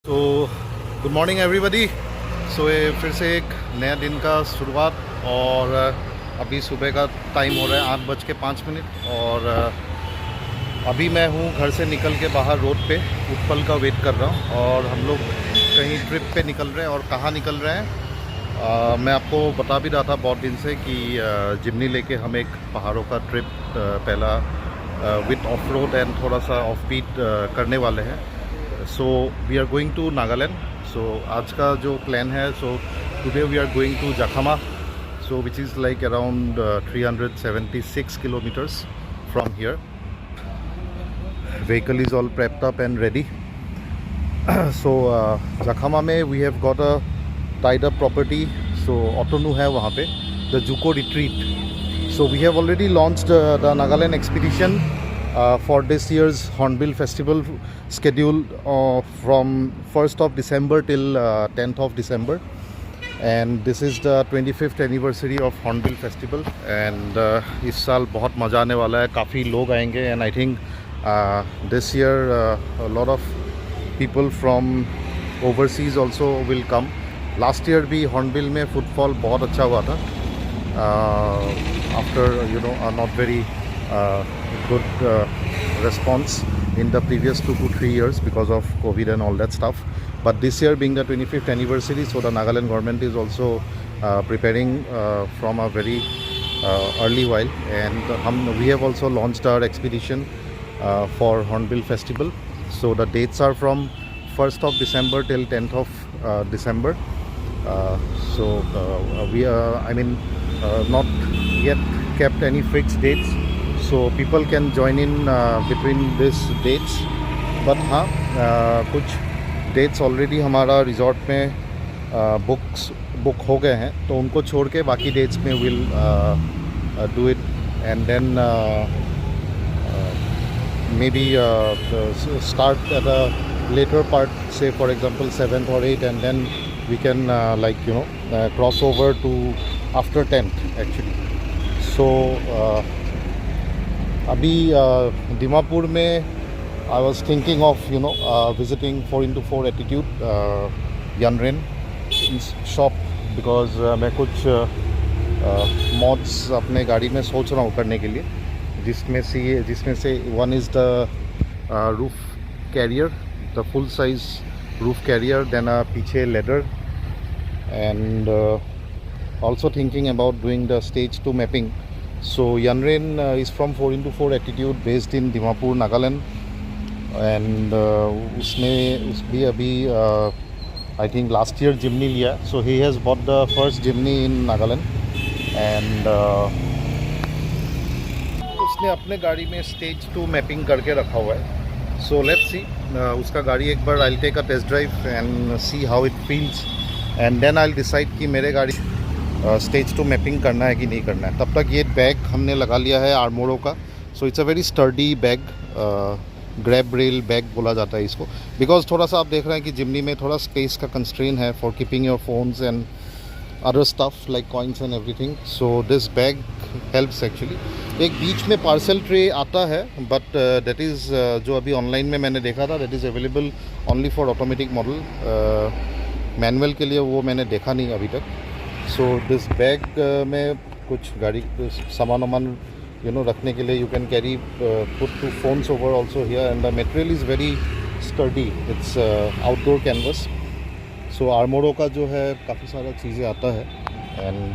तो good morning everybody. सो ये फिर से एक नया दिन का शुरुआत और अभी सुबह का टाइम हो रहा है 8:05 और अभी मैं हूँ घर से निकल के बाहर रोड पे उत्पल का वेट कर रहा हूँ और हम लोग कहीं ट्रिप पे निकल रहे हैं। और कहाँ निकल रहे हैं मैं आपको बता भी रहा था बहुत दिन से कि जिमनी लेके हम एक पहाड़ों का ट्रिप पहला विथ ऑफ रोड एंड थोड़ा सा ऑफ बीट करने वाले हैं। So we are going to Nagaland. So आज का जो प्लान है, so today we are going to Jakhama, so which is like around 376 kilometers from here. Vehicle is all prepped up and ready. So जाखामा में we have got a tied up property. So Otonu है वहाँ पे, the Juko retreat. So we have already launched the Nagaland expedition for this year's Hornbill Festival, scheduled from 1st of December till 10th of December, and this is the 25th anniversary of Hornbill Festival. And इस साल बहुत मज़ा आने वाला है, काफ़ी लोग आएंगे and I think this year a lot of people from overseas also will come. Last year भी Hornbill में फुटफॉल बहुत अच्छा हुआ था after not very good response in the previous 2 to 3 years because of COVID and all that stuff. But this year being the 25th anniversary, so the Nagaland government is also preparing from a very early while, and we have also launched our expedition for Hornbill Festival. So the dates are from 1st of December till 10th of December. So we not yet kept any fixed dates, so people can join in between these dates. But हाँ कुछ dates already हमारा resort में book हो गए हैं, तो उनको छोड़ के बाकी dates में we'll do it, and then maybe start at a later part, say for example 7th or 8th, and then we can cross over to after 10th actually. So अभी दीमापुर में I was thinking of visiting 4x4 Attitude Yanren shop, because मैं कुछ mods अपने गाड़ी में सोच रहा हूँ करने के लिए, जिसमें से one is the roof carrier, the full size roof carrier, then a पीछे ladder, and also thinking about doing the stage 2 mapping. So Yanren is from 4x4 Attitude based in Dimapur, Nagaland, and उसने भी अभी I think last year Jimny लिया, so he has bought the first Jimny in Nagaland, and उसने अपने गाड़ी में stage 2 mapping करके रखा हुआ है. So let's see, उसका गाड़ी एक बार I'll take a test drive and see how it feels, and then I'll decide कि मेरे गाड़ी स्टेज 2 मैपिंग करना है कि नहीं करना है. तब तक ये बैग हमने लगा लिया है आर्मोरो का. So it's a very sturdy bag, grab rail bag बोला जाता है इसको, बिकॉज थोड़ा सा आप देख रहे हैं कि जिमनी में थोड़ा स्पेस का कंस्ट्रेन है for keeping your phones and other stuff like coins and everything. So this bag helps actually. एक बीच में पार्सल ट्रे आता है, बट दैट इज़ जो अभी ऑनलाइन में मैंने देखा था, that is available only for automatic model. Manual के लिए वो मैंने देखा नहीं अभी तक. सो दिस बैग में कुछ गाड़ी सामान रखने के लिए you can carry put 2 phones over also here, and the material is very sturdy. It's outdoor canvas. So Armoro का जो है काफ़ी सारा चीज़ें आता है, and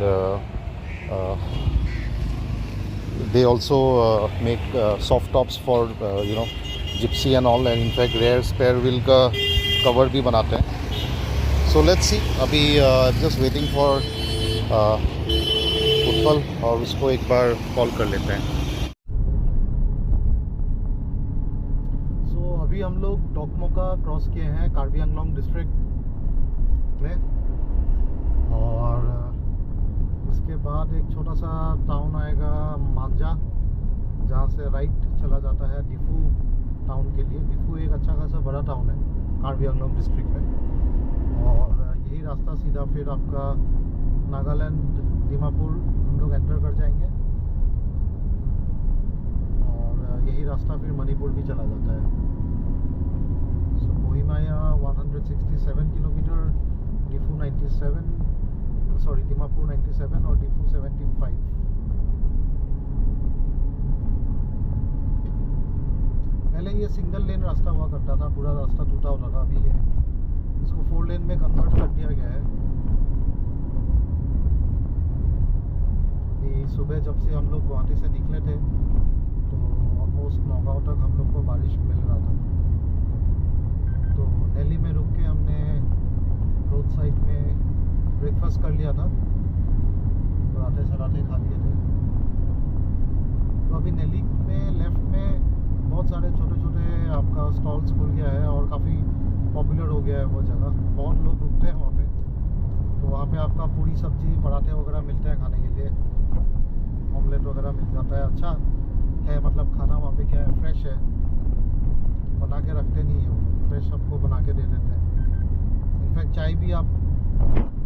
they also make soft tops for Gypsy and all, and in fact rare spare wheel का cover भी बनाते हैं. So let's see. अभी जस्ट वेटिंग फॉर उत्पल, और उसको एक बार कॉल कर लेते हैं. सो अभी हम लोग टोकमोका क्रॉस किए हैं, कार्बी आंगलोंग डिस्ट्रिक्ट में, और उसके बाद एक छोटा सा टाउन आएगा मांजा, जहाँ से राइट चला जाता है डिफू टाउन के लिए. डिफू एक अच्छा खासा बड़ा टाउन है कार्बी आंगलोंग डिस्ट्रिक्ट में, और यही रास्ता सीधा फिर आपका नागालैंड दीमापुर हम लोग एंटर कर जाएंगे, और यही रास्ता फिर मणिपुर भी चला जाता है. सो कोहिमा 160 दीमापुर 97 और डिफू 75। पहले ये सिंगल लेन रास्ता हुआ करता था, पूरा रास्ता टूटा होता था। अभी ये इसको 4 लेन में कन्वर्ट कर दिया गया है। अभी सुबह जब से हम लोग गुवाहाटी से निकले थे तो ऑलमोस्ट नौगांव तक हम लोग को बारिश मिल रहा था। तो नेली में रुक के हमने रोड साइड में ब्रेकफास्ट कर लिया था, पराठे सराठे खा लिए थे। तो अभी नेली में लेफ्ट में बहुत सारे छोटे छोटे आपका स्टॉल्स खुल गया है और काफ़ी पॉपुलर हो गया है वो जगह। बहुत लोग रुकते हैं वहाँ पे। तो वहाँ पे आपका पूरी सब्जी पराठे वगैरह मिलते हैं खाने के लिए, ऑमलेट वगैरह मिल जाता है। अच्छा है, मतलब खाना वहाँ पे क्या है, फ्रेश है, बना के रखते नहीं है वो, फ्रेश आपको बना के दे देते हैं। इनफैक्ट चाय भी आप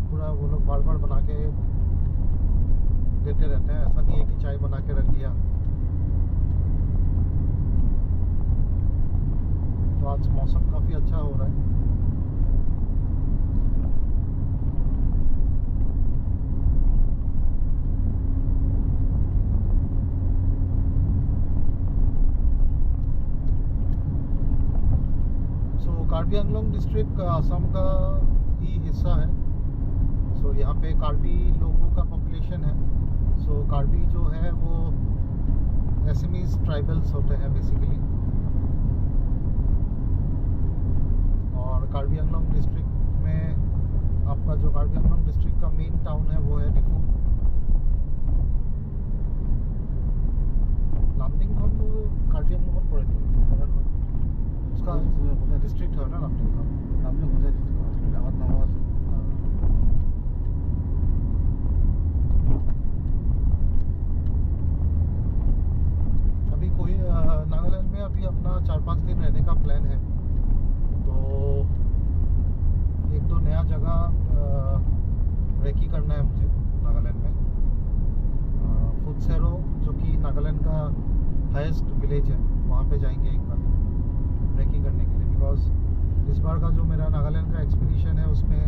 पूरा वो लोग बार बार बना के देते रहते हैं। ऐसा नहीं है कि चाय बना के रख दिया। तो आज मौसम काफ़ी अच्छा हो रहा है। कार्बी आंगलोंग डिस्ट्रिक्ट असम का ही हिस्सा है। सो यहाँ पे कार्बी लोगों का पॉपुलेशन है। सो कार्बी जो है वो एसमीज ट्राइबल्स होते हैं बेसिकली। और कार्बी आंगलोंग डिस्ट्रिक्ट में आपका जो कार्बी आंगलोंग डिस्ट्रिक्ट का मेन टाउन है वो है डिफू। लामडिंगखोन कार्बी आंगलोंग पड़े उसका डिस्ट्रिक्ट है ना लामडिंगखोन। अभी कोई नागालैंड में अभी अपना 4-5 दिन रहने का प्लान है। तो 1-2 नया जगह रेकी करना है मुझे नागालैंड में। फुत्सेरो जो कि नागालैंड का हाईएस्ट विलेज है, वहाँ पे जाएंगे एक बार रेकी करने के लिए। बिकॉज इस बार का जो मेरा नागालैंड का एक्सपीडिशन है उसमें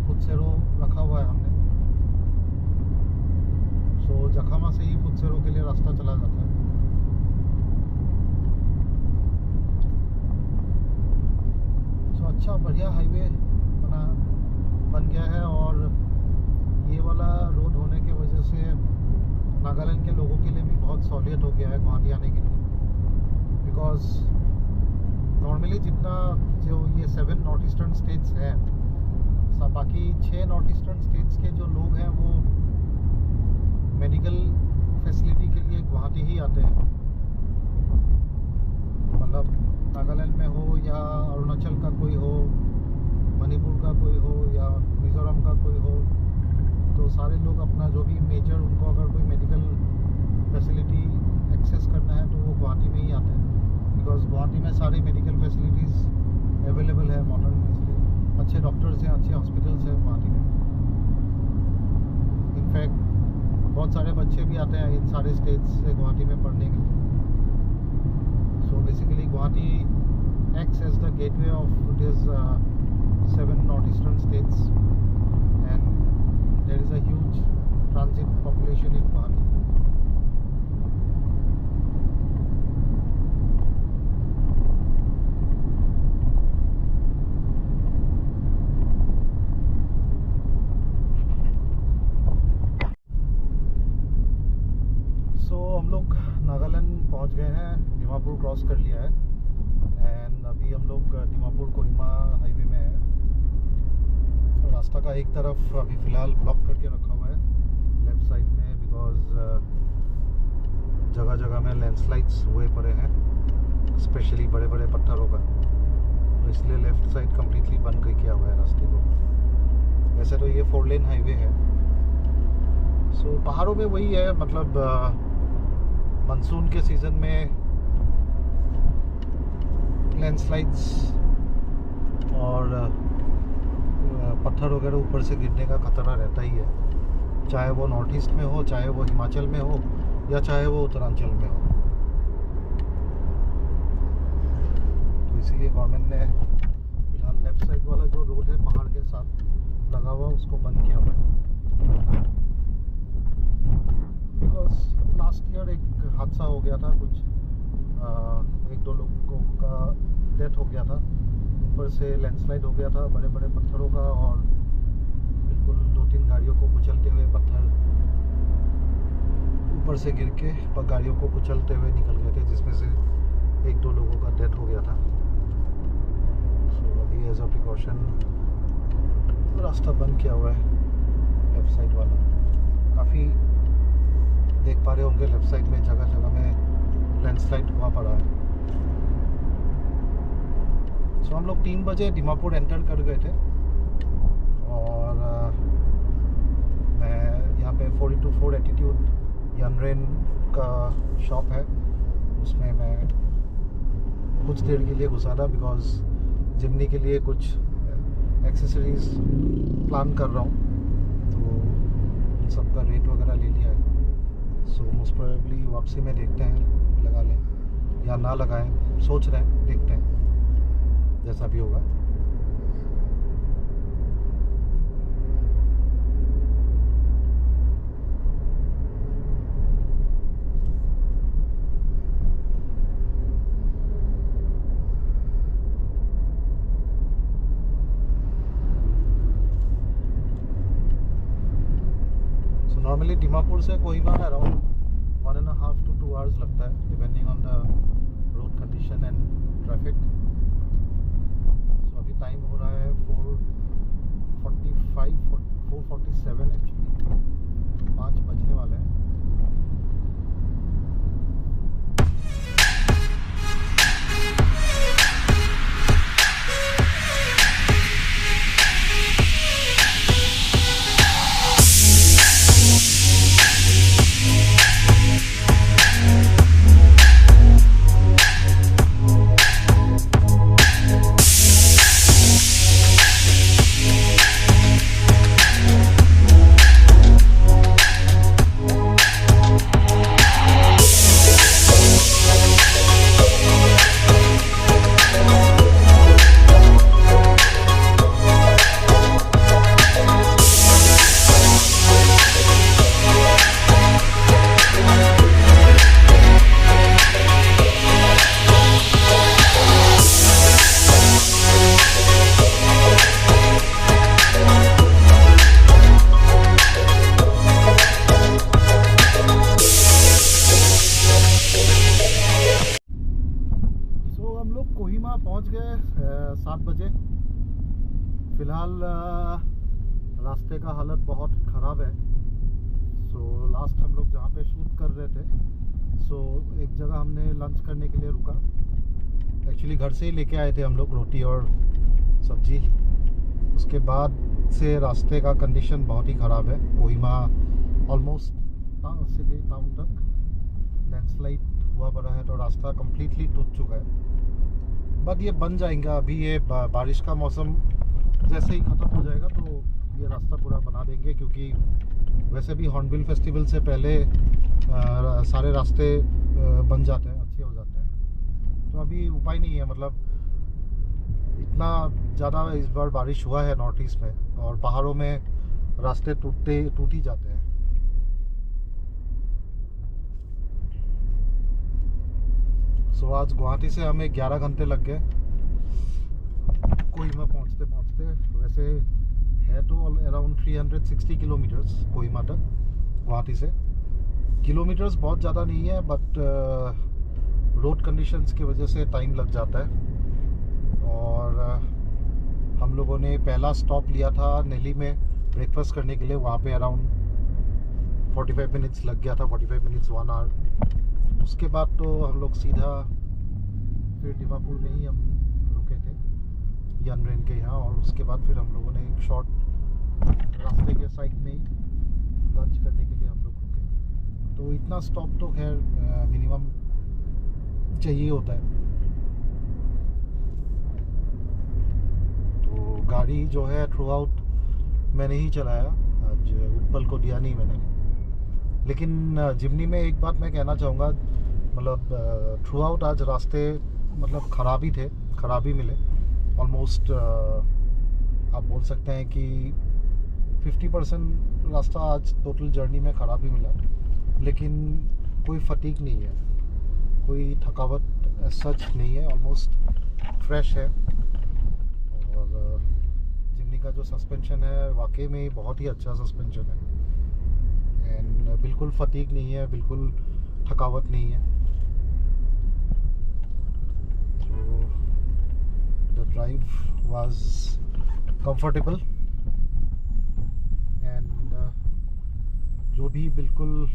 फुत्सेरो रखा हुआ है हमने। सो जखामा से ही फुत्सेरो के लिए रास्ता चला जाता है। सो अच्छा बढ़िया हाईवे बन गया है। और ये वाला रोड होने की वजह से नागालैंड के लोगों के लिए भी बहुत सहूलियत हो गया है गुवाहाटी आने के लिए। बिकॉज नॉर्मली जितना जो ये 7 नॉर्थ ईस्टर्न स्टेट्स हैं, बाकी 6 नॉर्थ ईस्टर्न स्टेट्स के जो लोग हैं वो मेडिकल फैसिलिटी के लिए गुवाहाटी ही आते हैं। मतलब नागालैंड में हो या अरुणाचल का कोई हो, मणिपुर का कोई हो या मिज़ोरम का कोई हो, तो सारे लोग अपना जो भी मेजर उनको अगर कोई मेडिकल फैसिलिटी एक्सेस करना है तो वो गुवाहाटी में ही आते हैं। बिकॉज गुवाहाटी में सारी मेडिकल फैसिलिटीज़ अवेलेबल है, मॉडर्न अच्छे डॉक्टर्स हैं, अच्छे हॉस्पिटल्स हैं गुवाहाटी में। इनफैक्ट बहुत सारे बच्चे भी आते हैं इन सारे स्टेट्स से गुवाहाटी में पढ़ने के लिए। So basically Guwahati acts as the gateway of this 7 north eastern states and there is a huge transit population in Guwahati. हम लोग नागालैंड पहुंच गए हैं, दीमापुर क्रॉस कर लिया है एंड अभी हम लोग दीमापुर कोहिमा हाईवे में है। रास्ता का एक तरफ अभी फ़िलहाल ब्लॉक करके रखा हुआ है लेफ़्ट साइड में, बिकॉज जगह जगह में लैंडस्लाइड्स हुए पड़े हैं, स्पेशली बड़े बड़े पत्थरों का। तो इसलिए लेफ़्ट साइड कम्प्लीटली बंद कर किया हुआ है रास्ते को। वैसे तो ये 4 लेन हाईवे है। सो पहाड़ों में वही है, मतलब मानसून के सीज़न में लैंडस्लाइड्स और पत्थर वगैरह ऊपर से गिरने का खतरा रहता ही है, चाहे वो नॉर्थ ईस्ट में हो, चाहे वो हिमाचल में हो या चाहे वो उत्तरांचल में हो। तो इसीलिए गवर्नमेंट ने फिलहाल लेफ़्ट साइड वाला जो रोड है पहाड़ के साथ लगा हुआ उसको बंद किया हुआ है, बिकॉज लास्ट ईयर एक हादसा हो गया था, कुछ एक दो लोगों का डेथ हो गया था, ऊपर से लैंडस्लाइड हो गया था बड़े बड़े पत्थरों का, और बिल्कुल 2-3 गाड़ियों को कुचलते हुए पत्थर ऊपर से गिर के गाड़ियों को कुचलते हुए निकल गए थे, जिसमें से 1-2 लोगों का डेथ हो गया था। सो अभी एज अ प्रिकॉशन रास्ता बंद किया हुआ है लेफ़्ट साइड वाला। काफ़ी देख पा रहे होंगे लेफ़्ट साइड में जगह जगह में लैंडस्लाइड हुआ पड़ा है। सो हम लोग 3 बजे दीमापुर एंटर कर गए थे, और मैं यहाँ पे 4x4 एटीट्यूड यानरेन का शॉप है, उसमें मैं कुछ देर के लिए घुसा था, बिकॉज जिमनी के लिए कुछ एक्सेसरीज प्लान कर रहा हूँ, तो उन सब का रेट वगैरह ले लिया है। सो मोस्ट प्रोबेबली वापसी में देखते हैं लगा लें या ना लगाएं, सोच रहे हैं, देखते हैं जैसा भी होगा। सो नॉर्मली दीमापुर से कोहिमा अराउंड 1.5 to 2 hours लगता है, depending on the road condition and traffic. So अभी टाइम हो रहा है 4:47 एक्चुअली, 5 बजने वाले हैं। कोहिमा पहुंच गए 7 बजे। फ़िलहाल रास्ते का हालत बहुत ख़राब है। सो लास्ट हम लोग जहाँ पे शूट कर रहे थे, सो एक जगह हमने लंच करने के लिए रुका। एक्चुअली घर से ही लेके आए थे हम लोग रोटी और सब्जी। उसके बाद से रास्ते का कंडीशन बहुत ही ख़राब है। कोहिमा ऑलमोस्ट सिटी टाउन तक लैंडस्लाइड हुआ पड़ा है, तो रास्ता कम्प्लीटली टूट चुका है। बट ये बन जाएगा, अभी ये बारिश का मौसम जैसे ही ख़त्म हो जाएगा तो ये रास्ता पूरा बना देंगे, क्योंकि वैसे भी हॉर्नबिल फेस्टिवल से पहले सारे रास्ते बन जाते हैं, अच्छे हो जाते हैं। तो अभी उपाय नहीं है, मतलब इतना ज़्यादा इस बार बारिश हुआ है नॉर्थ ईस्ट में, और पहाड़ों में रास्ते टूट ही जाते हैं। सो आज गुवाहाटी से हमें 11 घंटे लग गए कोहिमा पहुंचते पहुंचते। वैसे है तो अराउंड 360 किलोमीटर्स कोहिमा तक गुवाहाटी से। किलोमीटर्स बहुत ज़्यादा नहीं है, बट रोड कंडीशंस की वजह से टाइम लग जाता है। और हम लोगों ने पहला स्टॉप लिया था नेली में ब्रेकफास्ट करने के लिए। वहाँ पे अराउंड 45 मिनट्स लग गया था, 45 मिनट्स 1 आवर। उसके बाद तो हम लोग सीधा फिर दीमापुर में ही हम रुके थे यानरेन के यहाँ, और उसके बाद फिर हम लोगों ने एक शॉर्ट रास्ते के साइड में ही लंच करने के लिए हम लोग रुके। तो इतना स्टॉप तो खैर मिनिमम चाहिए होता है। तो गाड़ी जो है थ्रू आउट मैंने ही चलाया, आज उत्पल को दिया नहीं मैंने। लेकिन जिमनी में एक बात मैं कहना चाहूँगा, मतलब थ्रू आउट आज रास्ते मतलब ख़राब ही मिले ऑलमोस्ट। आप बोल सकते हैं कि 50% रास्ता आज टोटल जर्नी में ख़राब ही मिला, लेकिन कोई फटीक नहीं है, कोई थकावट सच नहीं है, ऑलमोस्ट फ्रेश है। और जिमनी का जो सस्पेंशन है वाकई में बहुत ही अच्छा सस्पेंशन है, एंड बिल्कुल फटीक नहीं है, बिल्कुल थकावट नहीं है। तो the drive was comfortable, and जो भी बिल्कुल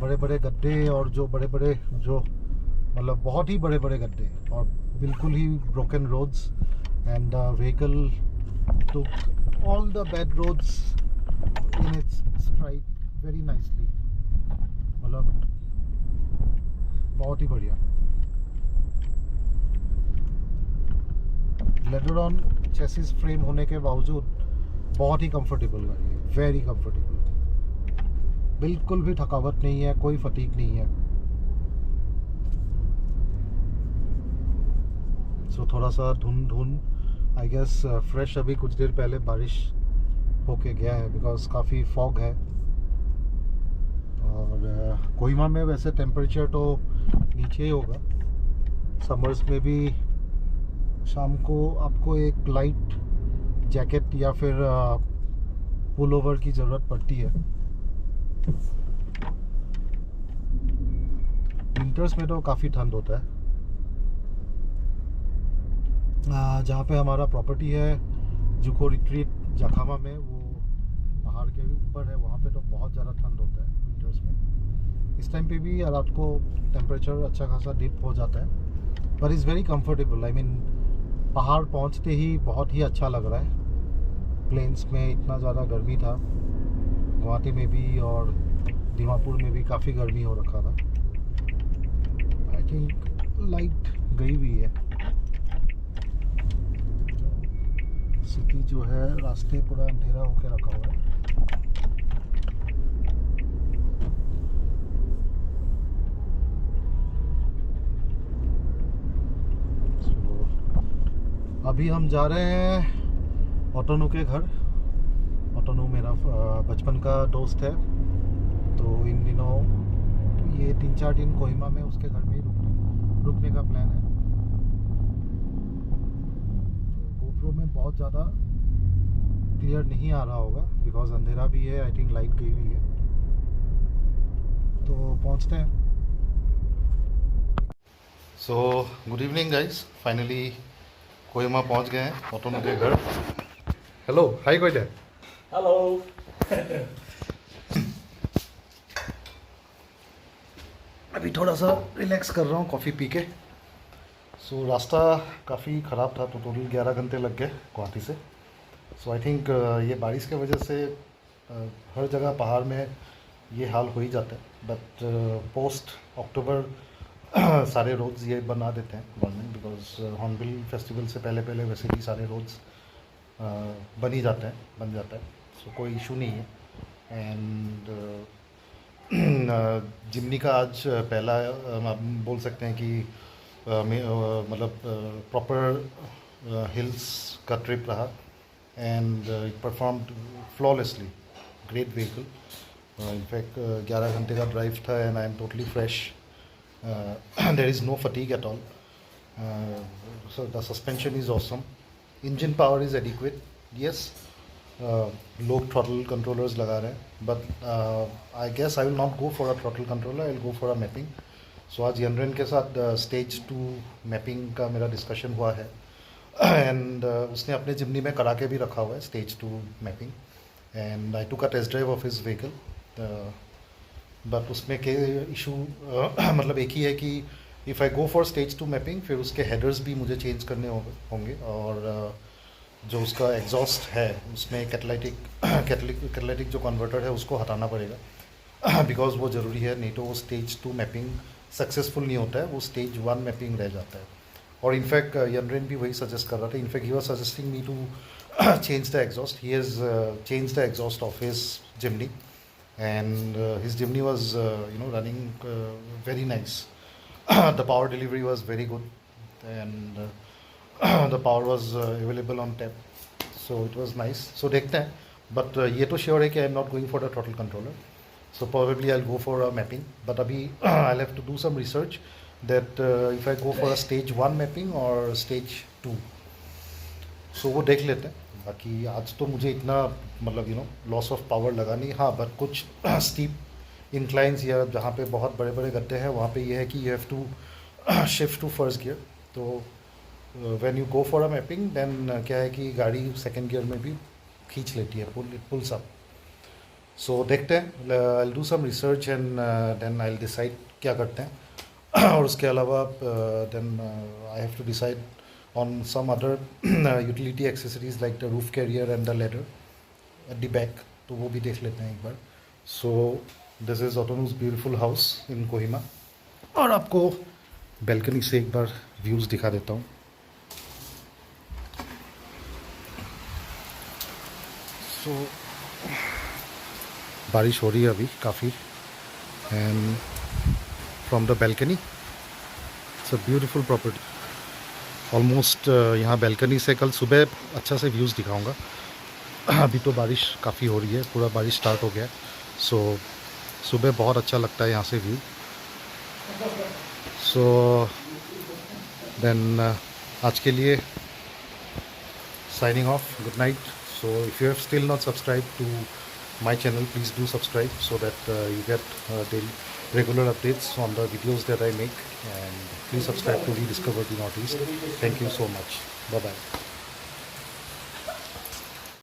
बड़े बड़े गड्ढे और जो बड़े बड़े जो मतलब बहुत ही बड़े बड़े गड्ढे और बिल्कुल ही broken roads, and vehicle took all the bad roads in its stride very nicely, मतलब बहुत ही बढ़िया। लेदर ऑन चेसिस फ्रेम होने के बावजूद बहुत ही कंफर्टेबल गाड़ी है, वेरी कंफर्टेबल, बिल्कुल भी थकावट नहीं है, कोई फटीक नहीं है। सो थोड़ा सा धुंध आई गेस फ्रेश अभी कुछ देर पहले बारिश होके गया है, बिकॉज काफ़ी फॉग है। और कोहिमा में वैसे टेम्परेचर तो नीचे ही होगा, समर्स में भी शाम को आपको एक लाइट जैकेट या फिर पुल ओवर की ज़रूरत पड़ती है। विंटर्स में तो काफ़ी ठंड होता है। जहाँ पे हमारा प्रॉपर्टी है जुको रिट्रीट जाखामा में, वो पहाड़ के ऊपर है, वहाँ पे तो बहुत ज़्यादा ठंड होता है विंटर्स में। इस टाइम पे भी रात को टेम्परेचर अच्छा खासा डिप हो जाता है, पर is very comfortable. I mean पहाड़ पहुँचते ही बहुत ही अच्छा लग रहा है। प्लेन्स में इतना ज़्यादा गर्मी था, गुवाहाटी में भी और दीमापुर में भी काफ़ी गर्मी हो रखा था। आई थिंक लाइट गई हुई है, सिटी जो है रास्ते पूरा अंधेरा होके रखा हुआ है। अभी हम जा रहे हैं ऑटोनू के घर। ऑटोनू मेरा बचपन का दोस्त है, तो इन दिनों ये 3-4 दिन कोहिमा में उसके घर में ही रुकने का प्लान है। GoPro में बहुत ज़्यादा क्लियर नहीं आ रहा होगा, बिकॉज अंधेरा भी है, आई थिंक लाइट गई हुई है। तो पहुंचते हैं। So good evening guys, finally Kohima पहुंच गए हैं ऑटोनू के घर। हेलो, हाय कोयटे। हेलो। अभी थोड़ा सा रिलैक्स कर रहा हूँ कॉफ़ी पी के। सो रास्ता काफ़ी ख़राब था, तो टोटल 11 घंटे लग गए गुवाहाटी से। सो आई थिंक ये बारिश के वजह से हर जगह पहाड़ में ये हाल हो ही जाता है, बट पोस्ट अक्टूबर सारे रोड्स ये बना देते हैं गवर्नमेंट, बिकॉज हॉर्नबिल फेस्टिवल से पहले पहले वैसे भी सारे रोड्स बन जाता है। सो कोई इशू नहीं है। एंड जिमनी का आज पहला आप बोल सकते हैं कि मतलब प्रॉपर हिल्स का ट्रिप रहा, and it performed flawlessly, great vehicle. In fact 11 घंटे का ड्राइव था, and I am totally fresh. There is no fatigue at all. So the suspension is awesome, engine power is adequate. Yes, लोग throttle controllers लगा रहे हैं, but I guess I will not go for a throttle controller, I will go for a mapping. So आज यनरेन के साथ stage 2 mapping का मेरा डिस्कशन हुआ है, एंड उसने अपने जिमनी में करा के भी रखा हुआ है stage 2 mapping, and I took a test drive of his vehicle. But उसमें के इशू मतलब एक ही है कि if I go for stage 2 mapping, फिर उसके हेडर्स भी मुझे चेंज करने होंगे, और जो उसका एग्जॉस्ट है उसमें कैटलाइटिक जो कन्वर्टर है उसको हटाना पड़ेगा, बिकॉज वो ज़रूरी है, नहीं तो वो स्टेज 2 मैपिंग सक्सेसफुल नहीं होता है, वो स्टेज 1 मैपिंग रह जाता है। और इनफैक्ट यनरेन भी वही सजेस्ट कर रहा था। In fact he was suggesting me to change the exhaust. He has changed the exhaust of his Jimny, and his Jimny was running very nice. The power delivery was very good, and the power was available on tap, so it was nice. So देखते हैं but ये तो sure है कि I am not going for the throttle controller. So probably I'll go for a mapping, but abhi I'll have to do some research that if I go for a stage 1 mapping or stage 2. So वो देख लेते हैं. बाकी आज तो मुझे इतना मतलब लॉस ऑफ पावर लगा नहीं. हाँ, बट कुछ स्टीप इंक्लाइंस या जहाँ पे बहुत बड़े बड़े गड्ढे हैं वहाँ पे ये है कि you have to shift to first gear. तो when you go for a mapping then क्या है कि गाड़ी सेकेंड गियर में भी खींच लेती है, पुल्स अप. सो देखते हैं. I will do some research and then I will decide क्या करते हैं. और उसके अलावा then I have to decide on some other utility accessories like the roof carrier and the ladder at the back. तो वो भी देख लेते हैं एक बार. सो दिस इज़ ऑटोनूस ब्यूटीफुल हाउस इन कोहिमा. और आपको बैल्कनी से एक बार व्यूज़ दिखा देता हूँ. सो बारिश हो रही है अभी काफ़ी. And from the balcony it's a beautiful property. Almost यहाँ बैल्कनी से कल सुबह अच्छा से व्यूज़ दिखाऊंगा. अभी तो बारिश काफ़ी हो रही है, पूरा बारिश स्टार्ट हो गया है. सो सुबह बहुत अच्छा लगता है यहाँ से व्यू. सो देन आज के लिए signing off. Good night. So if you have still not subscribed to my channel, please do subscribe so that you get daily regular updates on the videos that I make. And please subscribe to Rediscover the Northeast. Thank you so much. Bye bye.